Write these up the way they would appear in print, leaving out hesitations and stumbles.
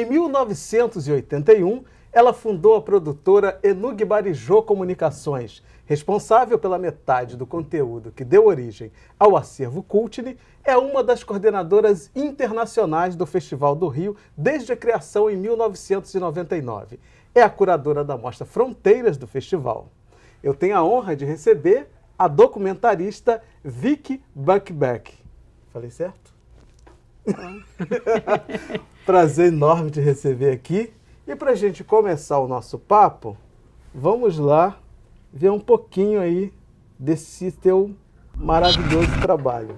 Em 1981, ela fundou a produtora Enug Barijô Comunicações, responsável pela metade do conteúdo que deu origem ao acervo Cultne, é uma das coordenadoras internacionais do Festival do Rio desde a criação em 1999. É a curadora da mostra Fronteiras do festival. Eu tenho a honra de receber a documentarista Vicky Buckbeck. Falei certo? Prazer enorme de receber aqui. E para a gente começar o nosso papo, vamos lá ver um pouquinho aí desse teu maravilhoso trabalho.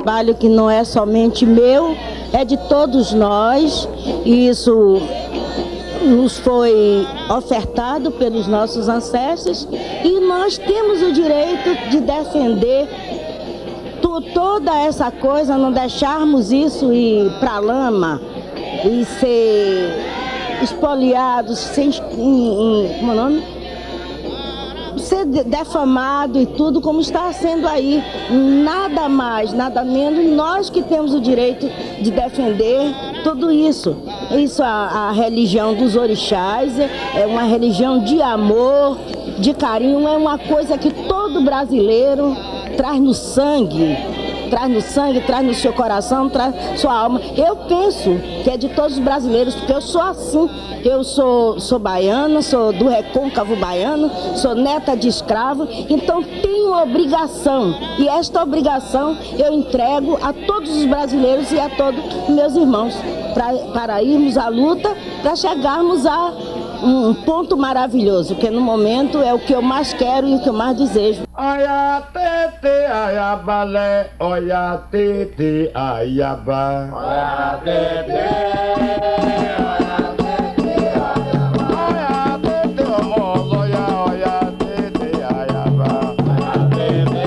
Trabalho que não é somente meu, é de todos nós, e isso nos foi ofertado pelos nossos ancestros, e nós temos o direito de defender toda essa coisa, não deixarmos isso ir para a lama e ser espoliados, sem, como é o nome? Ser defamado e tudo como está sendo aí. Nada mais, nada menos, nós que temos o direito de defender tudo isso. Isso, a religião dos orixás é uma religião de amor, de carinho, é uma coisa que todo brasileiro traz no sangue, traz no seu coração, traz na sua alma. Eu penso que é de todos os brasileiros, porque eu sou assim. Eu sou baiana, sou do recôncavo baiano, sou neta de escravo, então tenho obrigação. E esta obrigação eu entrego a todos os brasileiros e a todos os meus irmãos, para irmos à luta, para chegarmos a um ponto maravilhoso, que no momento é o que eu mais quero e o que eu mais desejo. Oya tete ayabalé, oya tete ayaba, oya tete, oya tete ayaba, oya tete omoloya, oya tete ayaba, oya tete,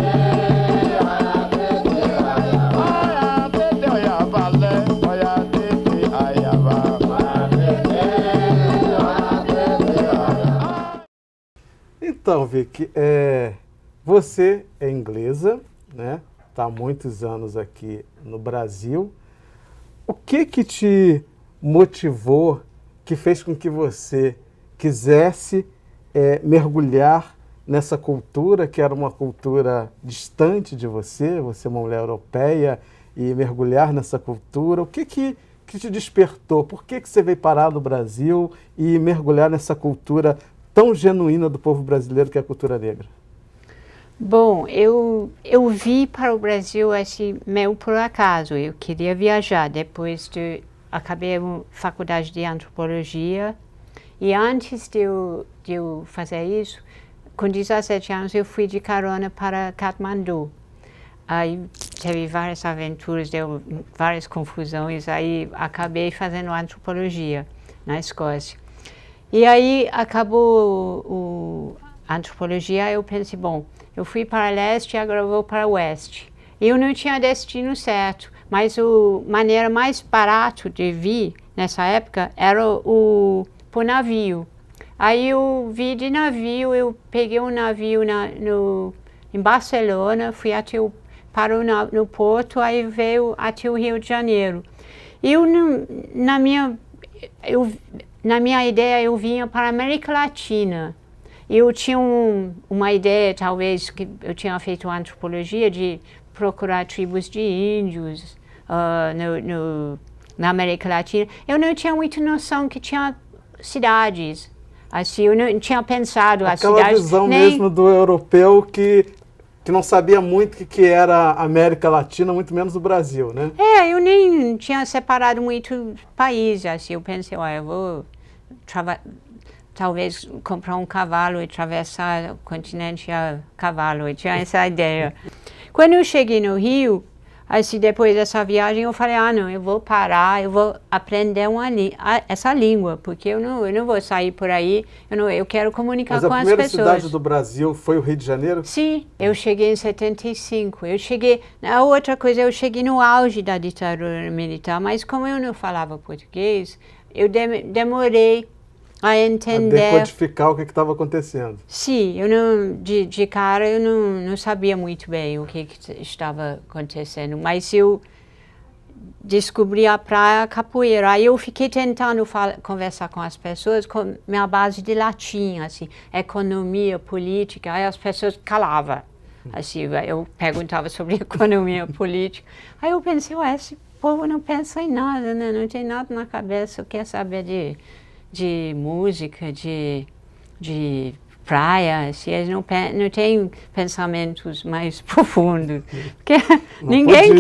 oya tete ayaba, oya tete ayabalé, oya tete ayaba, oya tete, oya tete ayaba. Então, Vicky, você é inglesa, né? Está há muitos anos aqui no Brasil. O que te motivou, que fez com que você quisesse mergulhar nessa cultura, que era uma cultura distante de você, você é uma mulher europeia, e mergulhar nessa cultura? O que te despertou? Por que você veio parar no Brasil e mergulhar nessa cultura tão genuína do povo brasileiro, que é a cultura negra? Bom, eu vim para o Brasil assim, meio por acaso. Eu queria viajar depois de acabei a faculdade de antropologia, e antes de eu fazer isso, com 17 anos eu fui de carona para Katmandu. Aí teve várias aventuras, deu várias confusões, aí acabei fazendo antropologia na Escócia. E aí acabou a antropologia, eu pensei, bom, eu fui para leste e agora eu vou para oeste. Eu não tinha destino certo, mas a maneira mais barata de vir nessa época era por navio. Aí eu vi de navio, eu peguei um navio em Barcelona, fui parou no porto, aí veio até o Rio de Janeiro. Na minha ideia, eu vinha para a América Latina. Eu tinha uma ideia, talvez, que eu tinha feito antropologia, de procurar tribos de índios na América Latina. Eu não tinha muita noção que tinha cidades. Assim, eu não tinha pensado as cidades. Aquela visão mesmo do europeu que não sabia muito o que era a América Latina, muito menos o Brasil, né? Eu nem tinha separado muito países. Assim, eu pensei, eu vou talvez comprar um cavalo e atravessar o continente a cavalo. Eu tinha essa ideia. Quando eu cheguei no Rio, Assim, depois dessa viagem, eu falei, não, eu vou parar, eu vou aprender essa língua, porque eu não vou sair por aí, eu quero comunicar com as pessoas. Mas a primeira cidade do Brasil foi o Rio de Janeiro? Sim, eu cheguei em 75. A outra coisa, eu cheguei no auge da ditadura militar, mas como eu não falava português, eu demorei a entender. A decodificar o que estava acontecendo. Sim, de cara eu não sabia muito bem o que estava acontecendo, mas eu descobri a praia capoeira. Aí eu fiquei tentando conversar com as pessoas com minha base de latim, assim, economia, política, aí as pessoas calavam. Assim, eu perguntava sobre economia, política. Aí eu pensei, esse povo não pensa em nada, né? Não tem nada na cabeça, quer saber de música, de praia, se eles não têm pensamentos mais profundos. Porque ninguém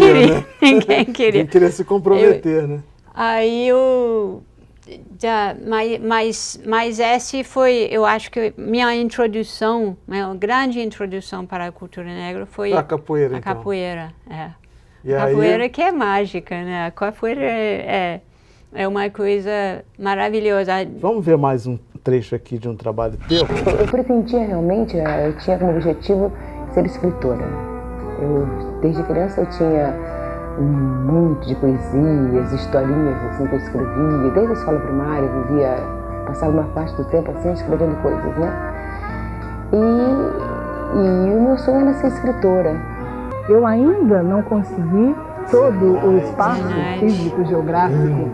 queria se comprometer, né? Aí mas esse foi, eu acho que minha grande introdução para a cultura negra foi a capoeira, a então. Capoeira, é. E a capoeira que é mágica, né? A capoeira é uma coisa maravilhosa. Vamos ver mais um trecho aqui de um trabalho teu? Eu pretendia realmente, eu tinha como objetivo ser escritora. Desde criança eu tinha um monte de poesias, historinhas assim que eu escrevia. Desde a escola primária eu passava uma parte do tempo assim escrevendo coisas, né? E o meu sonho era ser escritora. Eu ainda não consegui todo o espaço físico, geográfico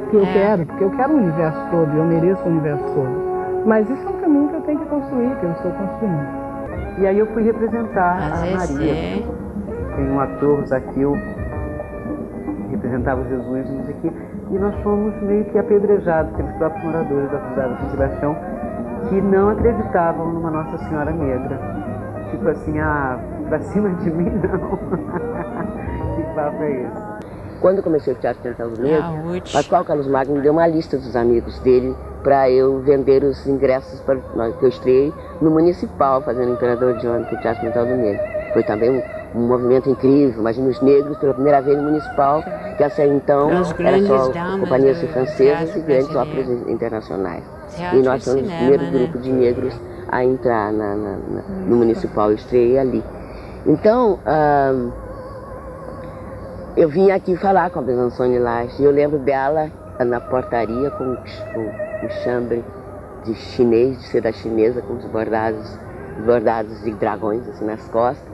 que eu quero, porque eu quero o universo todo, eu mereço o universo todo. Mas isso é um caminho que eu tenho que construir, que eu estou construindo. E aí eu fui representar a Maria. Tem um ator, Zaqueu, que representava Jesus, não sei o quê, e nós fomos meio que apedrejados pelos próprios moradores da cidade de São Sebastião, que não acreditavam numa Nossa Senhora Negra. Tipo assim, pra cima de mim não. Que papo é esse? Quando eu comecei o Teatro Central do Negro, Pascoal Carlos Magno me deu uma lista dos amigos dele para eu vender os ingressos que eu estreiei no Municipal, fazendo Imperador de Honra para o Teatro Central do Negro. Foi também um movimento incrível, imagina os negros pela primeira vez no Municipal, que até então era só companhias francesas e grandes óperas internacionais. E nós somos o primeiro grupo de negros a entrar no Municipal, eu estreiei ali. Então, eu vim aqui falar com a Besançone Laje, e eu lembro dela na portaria com um chambre de chinês, de seda chinesa, com os bordados de dragões assim nas costas,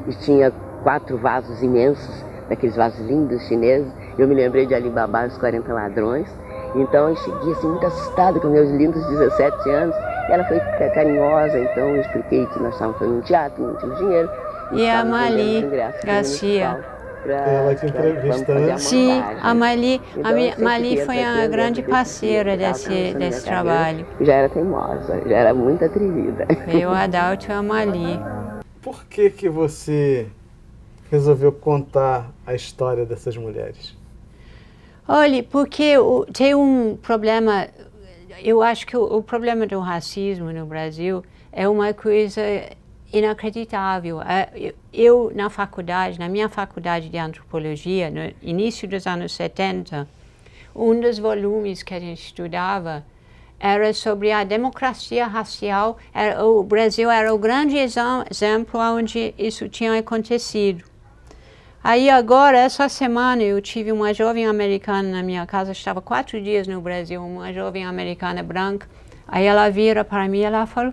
e tinha 4 vasos imensos, daqueles vasos lindos chineses. Eu me lembrei de Alibaba e os 40 ladrões, então eu cheguei assim muito assustada com meus lindos 17 anos, e ela foi carinhosa, então eu expliquei que nós estávamos fazendo um teatro, não tínhamos dinheiro. E a Mali Garcia. Ela que entrevista, né? Sim, a Mali foi a grande parceira desse trabalho. Já era teimosa, já era muito atrevida. Eu, Adalto e a Mali. Por que você resolveu contar a história dessas mulheres? Olha, porque tem um problema, eu acho que o problema do racismo no Brasil é uma coisa inacreditável. Eu, na minha faculdade de antropologia, no início dos anos 70, um dos volumes que a gente estudava era sobre a democracia racial. O Brasil era o grande exemplo onde isso tinha acontecido. Aí agora, essa semana, eu tive uma jovem americana na minha casa, estava 4 dias no Brasil, uma jovem americana branca. Aí ela vira para mim e ela falou: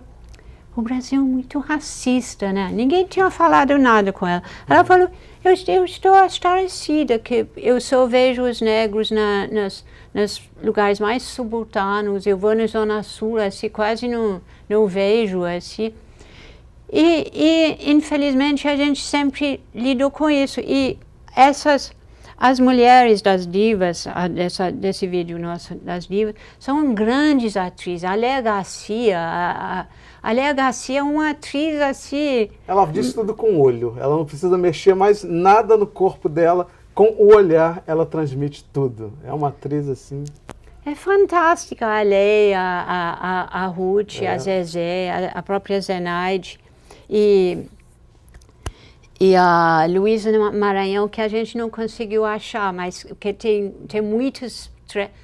o Brasil é muito racista, né? Ninguém tinha falado nada com ela. Ela falou: eu estou esclarecida, que eu só vejo os negros nos lugares mais subalternos, eu vou na Zona Sul, assim, quase não vejo, assim. E infelizmente a gente sempre lidou com isso. E as mulheres das divas, desse vídeo nosso das divas, são grandes atrizes. A Léa Garcia é uma atriz assim... Ela diz tudo com o olho, ela não precisa mexer mais nada no corpo dela, com o olhar ela transmite tudo. É uma atriz assim... É fantástica, a Leia, a Ruth, a Zezé, a própria Zenaide. E E a Luísa Maranhão, que a gente não conseguiu achar, mas que tem muitos...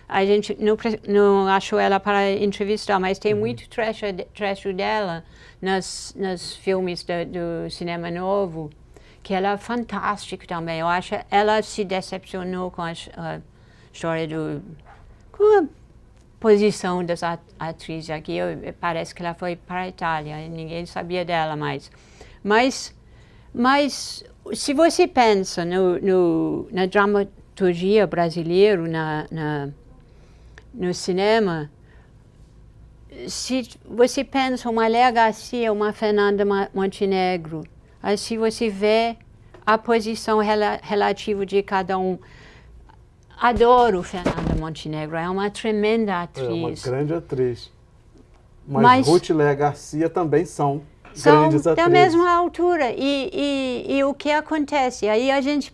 A gente não achou ela para entrevistar, mas tem muito trecho dela nos filmes do cinema novo, que ela é fantástica também. Eu acho que ela se decepcionou com a história com a posição das atrizes aqui. Parece que ela foi para a Itália, ninguém sabia dela mais. Mas se você pensa na dramaturgia brasileira, no cinema, se você pensa uma Léa Garcia, uma Fernanda Montenegro, assim você vê a posição relativa de cada um. Adoro Fernanda Montenegro, é uma tremenda atriz. É uma grande atriz. Mas Ruth e Léa Garcia também são grandes atrizes. Da mesma altura. E o que acontece? Aí a gente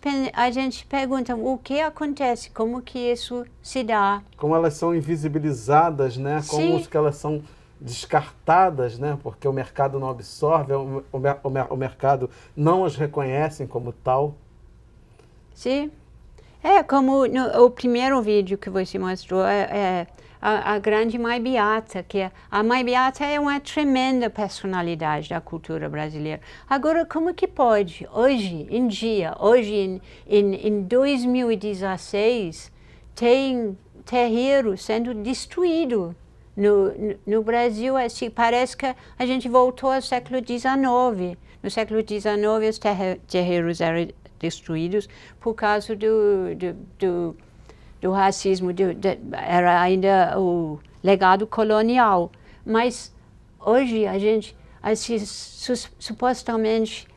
pergunta, o que acontece? Como que isso se dá? Como elas são invisibilizadas, né? Como que elas são descartadas, né? Porque o mercado não absorve, o mercado não as reconhece como tal. Sim. É como o primeiro vídeo que você mostrou, a grande Mai Beata, que a Mai Beata é uma tremenda personalidade da cultura brasileira. Agora, como que pode, hoje em dia, em 2016, tem terreiro sendo destruído no Brasil? Assim, parece que a gente voltou ao século XIX. No século XIX, os terreiros eram destruídos por causa do racismo, era ainda o legado colonial. Mas hoje a gente, assim, supostamente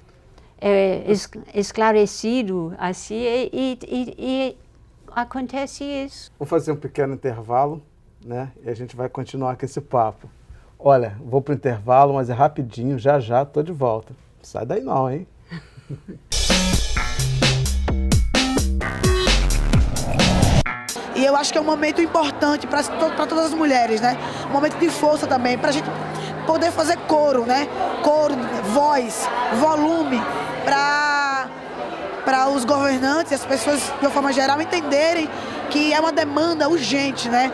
esclarecido, assim, e acontece isso. Vou fazer um pequeno intervalo, né? E a gente vai continuar com esse papo. Olha, vou para o intervalo, mas é rapidinho, já estou de volta. Não sai daí não, hein? E eu acho que é um momento importante para todas as mulheres, né? Um momento de força também, para a gente poder fazer coro, né? Coro, voz, volume, para os governantes e as pessoas, de uma forma geral, entenderem que é uma demanda urgente, né?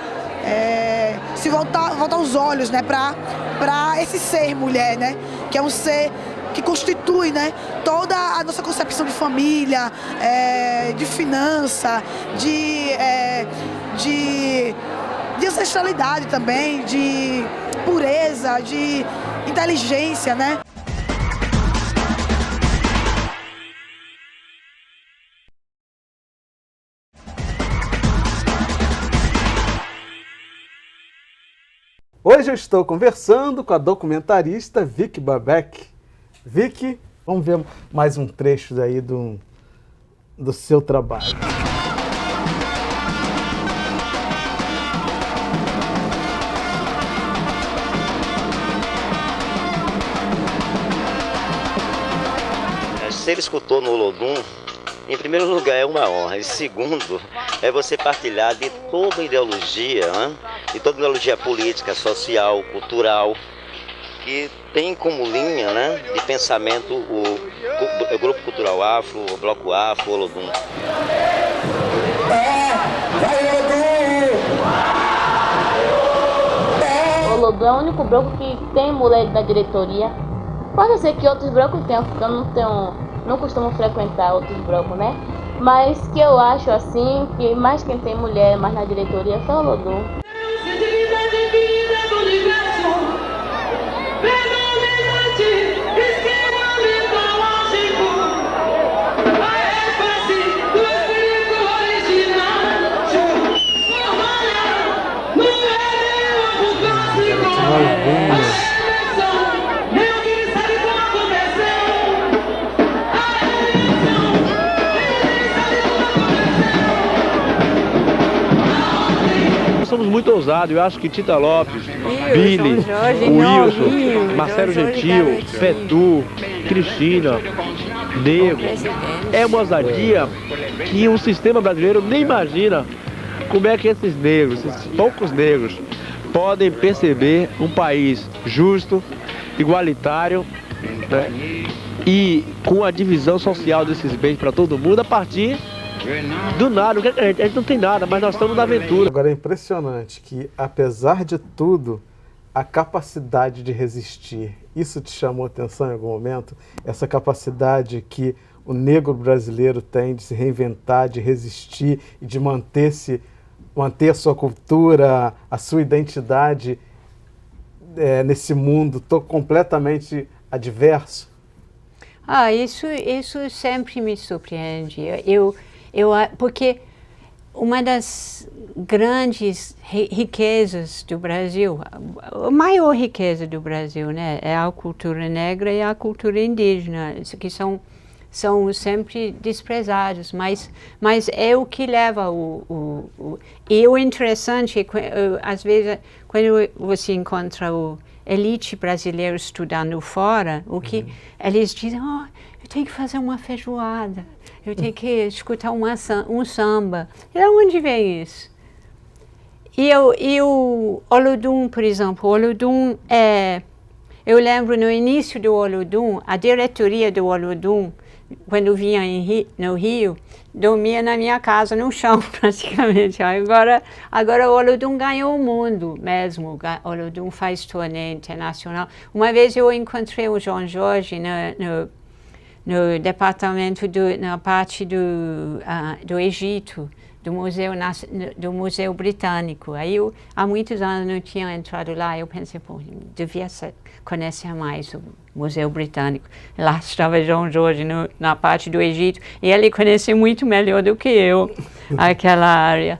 Se voltar os olhos, né? Para esse ser mulher, né? Que é um ser que constitui, né, toda a nossa concepção de família, de finança, de ancestralidade também, de pureza, de inteligência, né? Hoje eu estou conversando com a documentarista Vicky Babec. Vicky, vamos ver mais um trecho aí do seu trabalho. Ser escultor no Olodum, em primeiro lugar, é uma honra. E segundo, é você partilhar de toda a ideologia, né? De toda a ideologia política, social, cultural, que tem como linha, né, de pensamento o Grupo Cultural Afro, o Bloco Afro, o Olodum. O Olodum é o único bloco que tem mulher da diretoria. Pode ser que outros blocos tenham, porque eu não costumo frequentar outros blocos, né? Mas que eu acho assim, que mais quem tem mulher mais na diretoria é só o Olodum. Somos muito ousados, eu acho que Tita Lopes, Billy, o Wilson, Marcelo Gentil, Petu, Cristina, Nego, é uma ousadia que o sistema brasileiro nem imagina como é que esses negros, esses poucos negros, podem perceber um país justo, igualitário, né, e com a divisão social desses bens para todo mundo a partir do nada. A gente não tem nada, mas nós estamos na aventura. Agora é impressionante que, apesar de tudo, a capacidade de resistir, isso te chamou atenção em algum momento? Essa capacidade que o negro brasileiro tem de se reinventar, de resistir e de manter a sua cultura, a sua identidade nesse mundo completamente adverso? Isso sempre me surpreende. Porque uma das grandes riquezas do Brasil, a maior riqueza do Brasil, né, é a cultura negra e a cultura indígena, que são sempre desprezados, mas é o que leva E o interessante é que, às vezes, quando você encontra o elite brasileiro estudando fora, eles dizem, eu tenho que fazer uma feijoada, eu tenho que escutar um samba. E de onde vem isso? E o Olodum, por exemplo, o Olodum eu lembro no início do Olodum, a diretoria do Olodum, quando vinha no Rio, dormia na minha casa, no chão, praticamente. Agora o Olodum ganhou o mundo mesmo. O Olodum faz turnê internacional. Uma vez eu encontrei o João Jorge no departamento, na parte do Egito, do Museu Britânico. Aí há muitos anos não tinha entrado lá, eu pensei, devia conhecer mais o Museu Britânico. Lá estava João Jorge na parte do Egito, e ele conhecia muito melhor do que eu aquela área.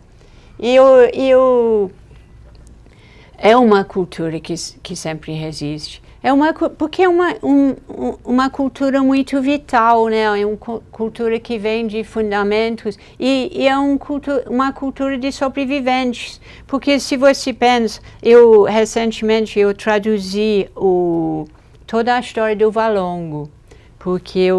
É uma cultura que sempre resiste. Porque é uma cultura muito vital, né? É uma cultura que vem de fundamentos e é uma cultura de sobreviventes. Porque se você pensa, recentemente eu traduzi toda a história do Valongo, porque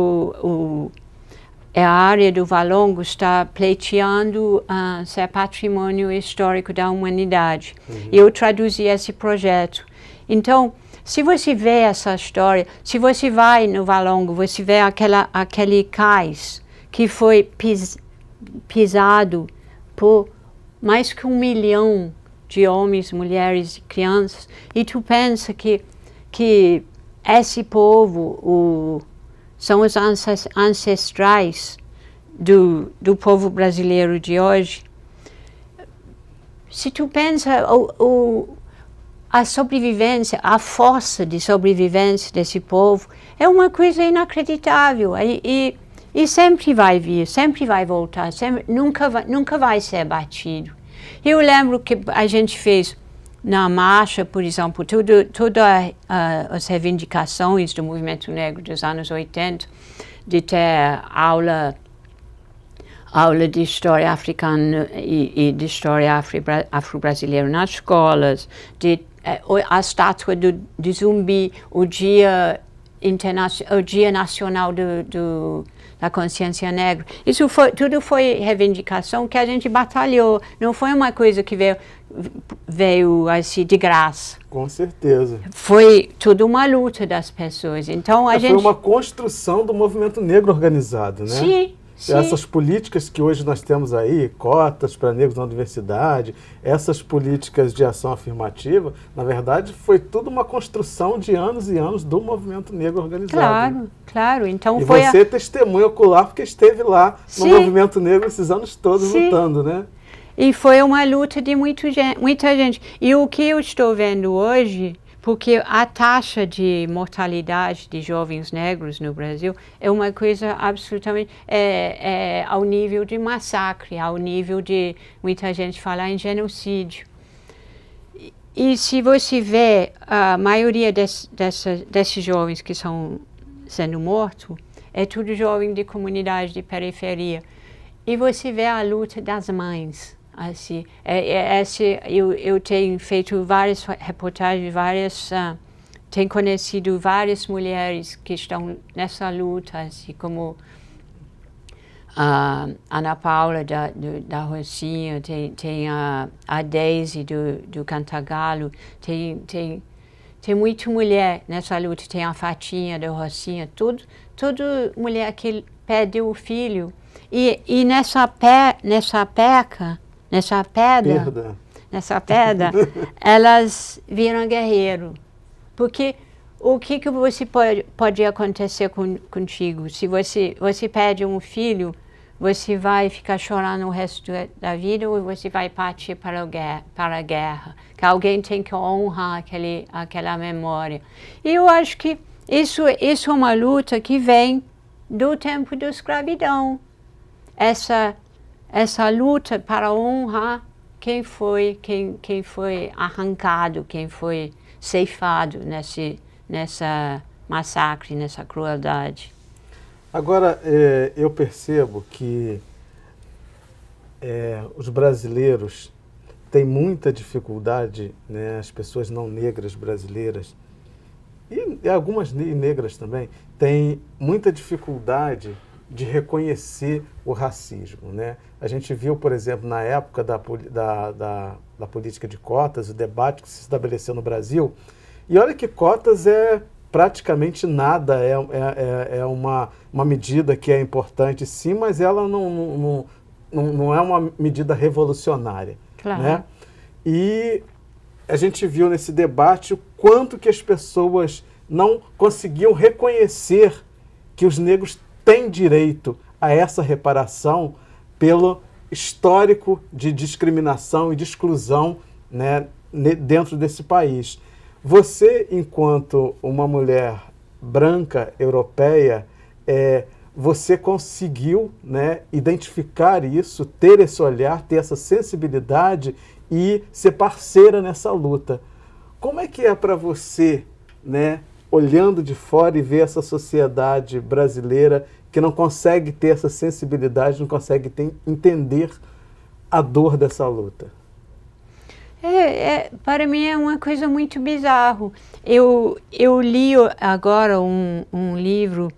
a área do Valongo está pleiteando ser patrimônio histórico da humanidade. E eu traduzi esse projeto. Então, se você vê essa história, se você vai no Valongo, você vê aquele cais que foi pisado por mais que 1 milhão de homens, mulheres e crianças, e tu pensa que esse povo são os ancestrais do povo brasileiro de hoje. Se tu pensa a sobrevivência, a força de sobrevivência desse povo é uma coisa inacreditável e sempre vai vir, sempre vai voltar, nunca vai ser batido. Eu lembro que a gente fez na marcha, por exemplo, todas as reivindicações do movimento negro dos anos 80, de ter aula de história africana e de história afro-brasileira nas escolas, a estátua do Zumbi, o Dia Nacional da Consciência Negra. Isso tudo foi reivindicação que a gente batalhou, não foi uma coisa que veio assim de graça. Com certeza. Foi toda uma luta das pessoas. Então foi uma construção do movimento negro organizado, né? Sim. Sim. Essas políticas que hoje nós temos aí, cotas para negros na universidade, essas políticas de ação afirmativa, na verdade, foi tudo uma construção de anos e anos do movimento negro organizado. Claro. Então e você testemunha ocular porque esteve lá no movimento negro esses anos todos lutando, né? E foi uma luta de muita gente. E o que eu estou vendo hoje, porque a taxa de mortalidade de jovens negros no Brasil é uma coisa absolutamente ao nível de massacre, ao nível de muita gente falar em genocídio. E se você vê a maioria desses jovens que estão sendo mortos, é tudo jovem de comunidade de periferia. E você vê a luta das mães. Assim, eu tenho feito várias reportagens, tenho conhecido várias mulheres que estão nessa luta, assim como a Ana Paula da Rocinha, tem a Daisy do Cantagalo, tem Tem muita mulher nessa luta, tem a Fatinha da Rocinha, tudo mulher que perde o filho. E nessa pedra, elas viram guerreiro. Porque o que você pode acontecer contigo? Se você perde um filho, você vai ficar chorando o resto da vida ou você vai partir para a guerra? Que alguém tem que honrar aquela memória. E eu acho que isso é uma luta que vem do tempo da escravidão. Essa luta para honrar quem foi arrancado, quem foi ceifado nessa massacre, nessa crueldade. Agora, eu percebo que os brasileiros têm muita dificuldade, né, as pessoas não negras brasileiras, e algumas negras também, têm muita dificuldade de reconhecer o racismo, né? A gente viu, por exemplo, na época da política de cotas, o debate que se estabeleceu no Brasil, e olha que cotas é praticamente nada, é uma medida que é importante sim, mas ela não é uma medida revolucionária. Claro. Né? E a gente viu nesse debate o quanto que as pessoas não conseguiam reconhecer que os negros têm direito a essa reparação pelo histórico de discriminação e de exclusão, né, dentro desse país. Você, enquanto uma mulher branca, europeia, você conseguiu, né, identificar isso, ter esse olhar, ter essa sensibilidade e ser parceira nessa luta. Como é que é para você, né, olhando de fora e ver essa sociedade brasileira que não consegue ter essa sensibilidade, não consegue entender a dor dessa luta? Para mim é uma coisa muito bizarra. Eu li agora um livro,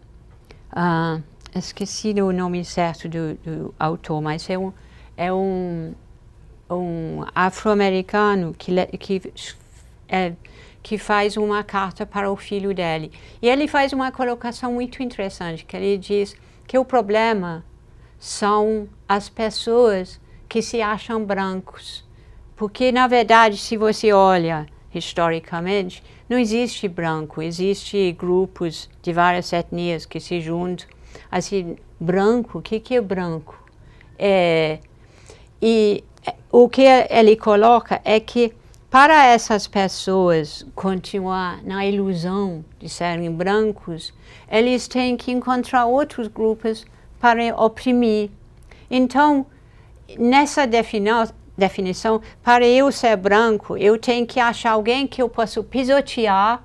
esqueci o nome certo do autor, mas é um afro-americano que faz uma carta para o filho dele. E ele faz uma colocação muito interessante, que ele diz que o problema são as pessoas que se acham brancos. Porque, na verdade, se você olha historicamente, não existe branco, existem grupos de várias etnias que se juntam. Assim, branco, o que é branco? E o que ele coloca é que para essas pessoas continuar na ilusão de serem brancos, eles têm que encontrar outros grupos para oprimir. Então, nessa definição, para eu ser branco, eu tenho que achar alguém que eu possa pisotear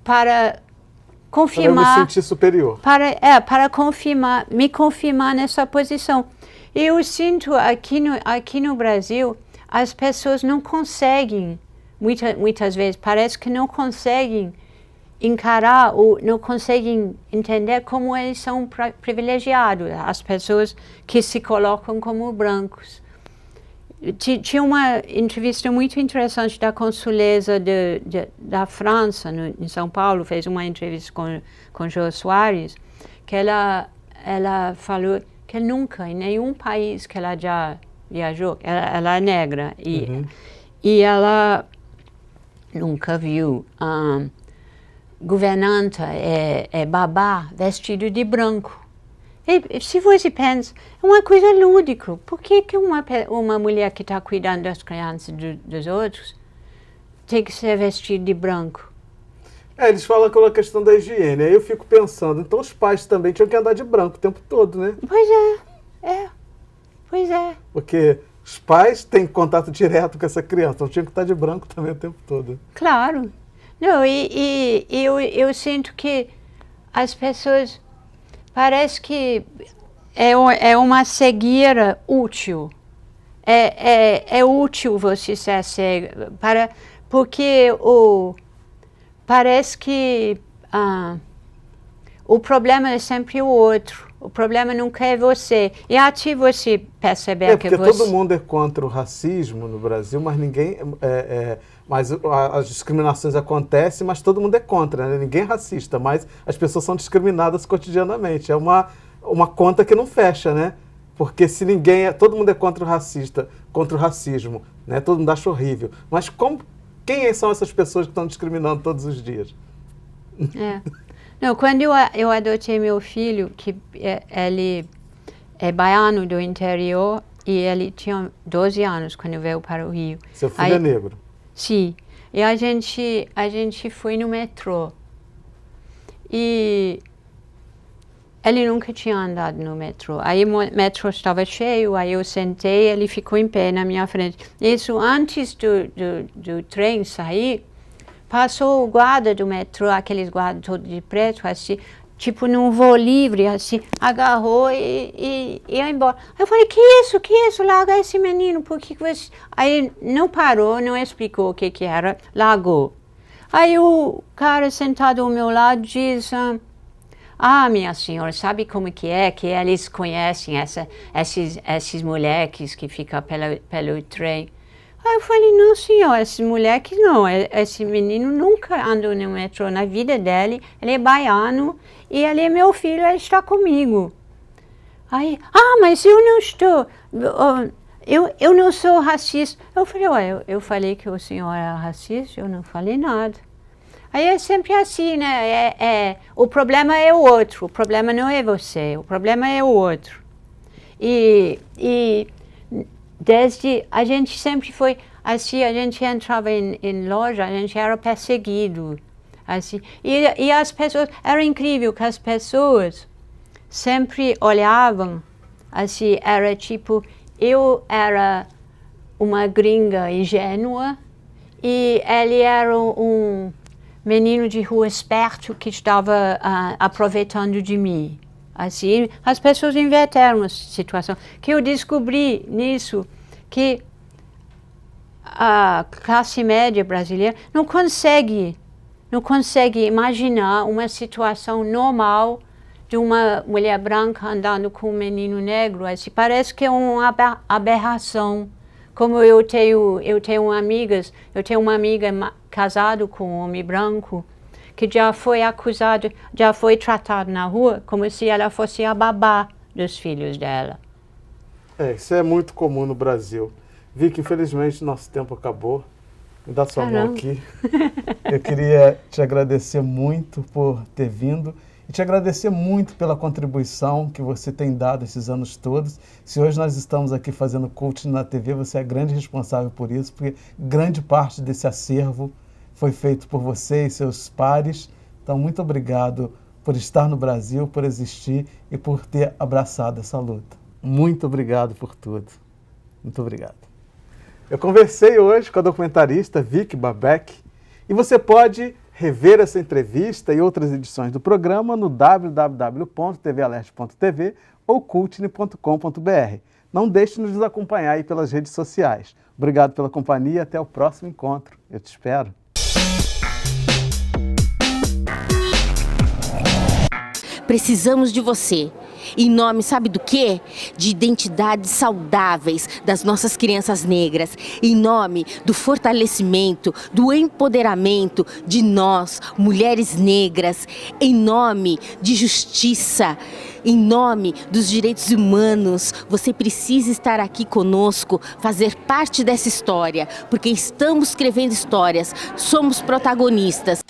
para confirmar. Para eu me sentir superior. Para me confirmar nessa posição. Eu sinto aqui no Brasil, as pessoas não conseguem, muitas vezes, parece que não conseguem encarar ou não conseguem entender como eles são privilegiados, as pessoas que se colocam como brancos. Tinha uma entrevista muito interessante da consuleza da França, em São Paulo, fez uma entrevista com Jô Soares, que ela falou que nunca, em nenhum país que ela já viajou, ela é negra, e ela nunca viu governanta, babá vestido de branco. E se você pensa, é uma coisa lúdica. Por que uma mulher que está cuidando das crianças dos outros tem que ser vestida de branco? Eles falam aquela questão da higiene. Aí eu fico pensando, então os pais também tinham que andar de branco o tempo todo, né? Pois é. Porque os pais têm contato direto com essa criança, então tinham que estar de branco também o tempo todo. Claro. Não, e eu sinto que as pessoas... Parece que é uma cegueira útil. É útil você ser cego, porque parece que o problema é sempre o outro. O problema nunca é você. E até você perceber que porque você... todo mundo é contra o racismo no Brasil, mas ninguém... mas as discriminações acontecem, mas todo mundo é contra, né? Ninguém é racista, mas as pessoas são discriminadas cotidianamente. É uma conta que não fecha, né? Porque se todo mundo é contra o racismo, né? Todo mundo acha horrível. Mas quem são essas pessoas que estão discriminando todos os dias? Não, quando eu adotei meu filho, que ele é baiano do interior, e ele tinha 12 anos quando veio para o Rio. Seu filho é negro? Sim. E a gente foi no metrô. E ele nunca tinha andado no metrô. Aí o metrô estava cheio, aí eu sentei, ele ficou em pé na minha frente. Isso antes do trem sair, passou o guarda do metrô, aqueles guardas todos de preto, assim, tipo num voo livre, assim, agarrou e ia embora. Aí eu falei, que isso? Larga esse menino, por que você... Aí não parou, não explicou o que era, largou. Aí o cara sentado ao meu lado diz, minha senhora, sabe como que eles conhecem esses moleques que ficam pelo trem? Aí eu falei, não senhor, esses moleques não, esse menino nunca andou no metrô na vida dele, ele é baiano e ele é meu filho, ele está comigo. Aí, mas eu não estou, eu não sou racista. Eu falei, eu falei que o senhor era racista, eu não falei nada. Aí é sempre assim, né, o problema é o outro, o problema não é você, o problema é o outro. E desde, a gente sempre foi assim, a gente entrava em loja, a gente era perseguido, assim. E as pessoas, era incrível que as pessoas sempre olhavam, assim, era tipo, eu era uma gringa ingênua e ele era um menino de rua esperto que estava aproveitando de mim. Assim, as pessoas inverteram a situação. Que eu descobri nisso que a classe média brasileira não consegue imaginar uma situação normal de uma mulher branca andando com um menino negro. Assim, parece que é uma aberração. Como eu tenho uma amiga casada com um homem branco, que já foi acusado, já foi tratado na rua como se ela fosse a babá dos filhos dela. Isso é muito comum no Brasil. Vicky, infelizmente nosso tempo acabou. Me dá sua mão aqui. Eu queria te agradecer muito por ter vindo e te agradecer muito pela contribuição que você tem dado esses anos todos. Se hoje nós estamos aqui fazendo coaching na TV, você é a grande responsável por isso, porque grande parte desse acervo foi feito por você e seus pares. Então, muito obrigado por estar no Brasil, por existir e por ter abraçado essa luta. Muito obrigado por tudo. Muito obrigado. Eu conversei hoje com a documentarista Vicky Babec e você pode rever essa entrevista e outras edições do programa no www.tvaleste.tv ou cultine.com.br. Não deixe de nos acompanhar aí pelas redes sociais. Obrigado pela companhia e até o próximo encontro. Eu te espero. Precisamos de você. Em nome, sabe do quê? De identidades saudáveis das nossas crianças negras. Em nome do fortalecimento, do empoderamento de nós, mulheres negras. Em nome de justiça. Em nome dos direitos humanos. Você precisa estar aqui conosco, fazer parte dessa história. Porque estamos escrevendo histórias. Somos protagonistas.